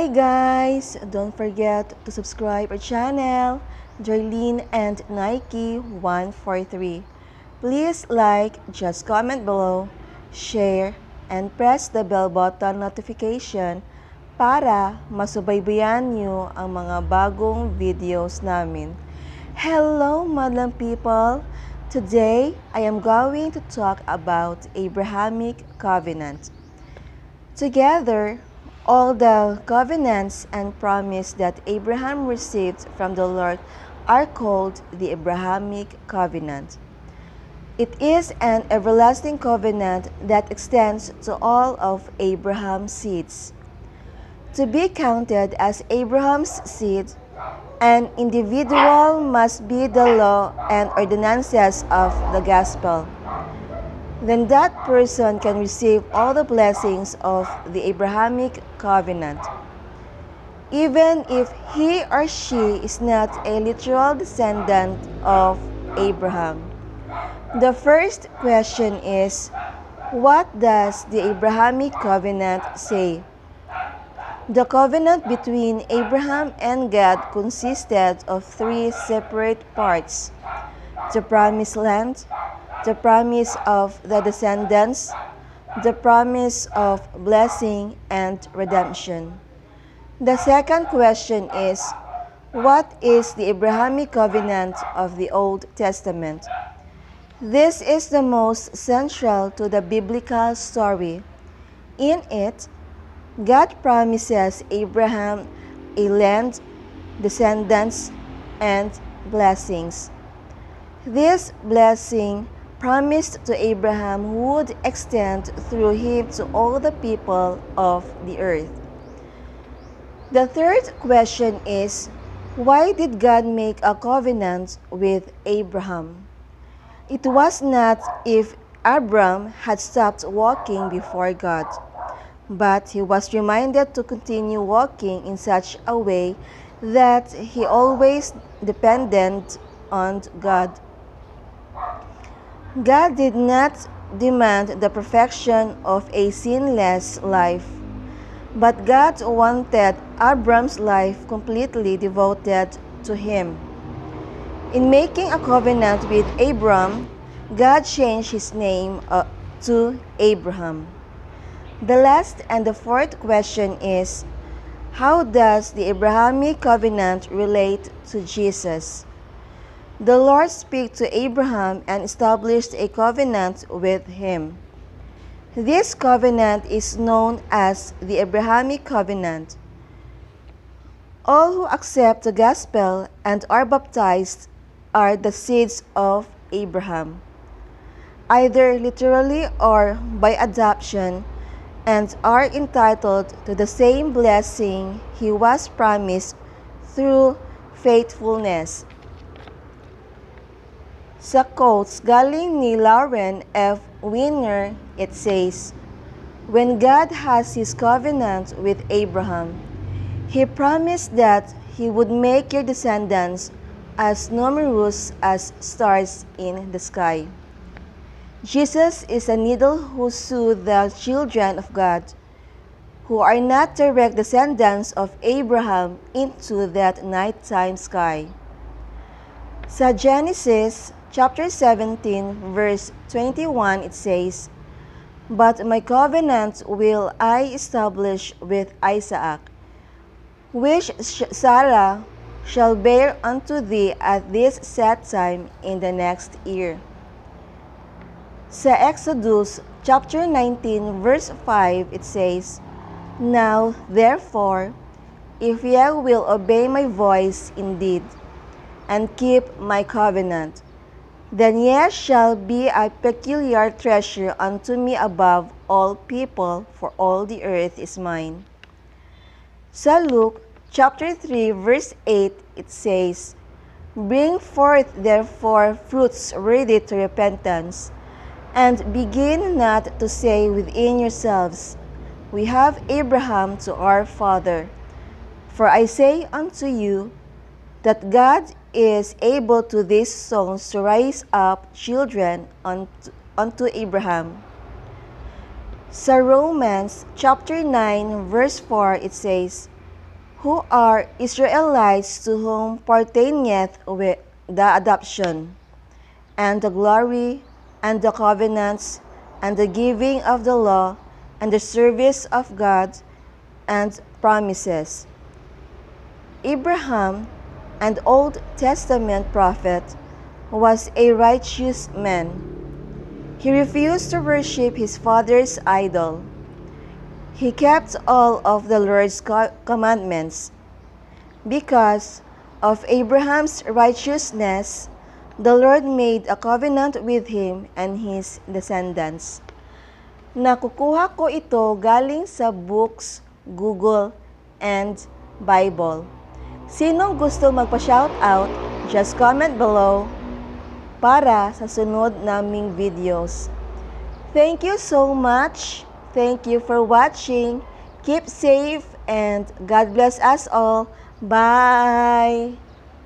Hi guys! Don't forget to subscribe our channel, Darlene and Nike 143. Please like, just comment below, share, and press the bell button notification para masubaybayan nyo ang mga bagong videos namin. Hello, madam people! Today, I am going to talk about Abrahamic Covenant. Together, all the covenants and promise that Abraham received from the Lord are called the Abrahamic Covenant. It is an everlasting covenant that extends to all of Abraham's seeds. To be counted as Abraham's seed, an individual must be the law and ordinances of the gospel. Then that person can receive all the blessings of the Abrahamic Covenant, even if he or she is not a literal descendant of Abraham. The first question is, what does the Abrahamic Covenant say? The covenant between Abraham and God consisted of three separate parts: the promised land, the promise of the descendants, the promise of blessing and redemption. The second question is, what is the Abrahamic covenant of the Old Testament? This is the most central to the biblical story. In it, God promises Abraham a land, descendants, and blessings. This blessing promised to Abraham would extend through him to all the people of the earth. The third question is, why did God make a covenant with Abraham? It was not if Abram had stopped walking before God, but he was reminded to continue walking in such a way that he always depended on God. God did not demand the perfection of a sinless life, but God wanted Abram's life completely devoted to Him. In making a covenant with Abram, God changed his name to Abraham. The last and the fourth question is, how does the Abrahamic covenant relate to Jesus? The Lord spoke to Abraham and established a covenant with him. This covenant is known as the Abrahamic Covenant. All who accept the gospel and are baptized are the seeds of Abraham, either literally or by adoption, and are entitled to the same blessing he was promised through faithfulness. Sa quotes galing ni Lauren F. Wiener, it says, when God has His covenant with Abraham, He promised that He would make your descendants as numerous as stars in the sky. Jesus is a needle who sewed the children of God, who are not direct descendants of Abraham, into that nighttime sky. Sa Genesis chapter 17, verse 21, it says, "But my covenant will I establish with Isaac, which Sarah shall bear unto thee at this set time in the next year." Sa Exodus chapter 19, verse 5, it says, "Now, therefore, if ye will obey my voice indeed, and keep my covenant, then ye shall be a peculiar treasure unto me above all people, for all the earth is mine." Sa Luke chapter 3, verse 8, it says, "Bring forth therefore fruits worthy to repentance, and begin not to say within yourselves, We have Abraham to our father. For I say unto you, that God is able to these stones to raise up children unto Abraham." Sa Romans chapter 9, verse 4, it says, who are Israelites to whom pertaineth the adoption, and the glory, and the covenants, and the giving of the law, and the service of God, and promises. Abraham, an Old Testament prophet, was a righteous man. He refused to worship his father's idol. He kept all of the Lord's commandments. Because of Abraham's righteousness, the Lord made a covenant with him and his descendants. Nakukuha ko ito galing sa books, Google, and Bible. Sinong gusto magpa-shoutout, just comment below para sa sunod naming videos. Thank you so much. Thank you for watching. Keep safe and God bless us all. Bye!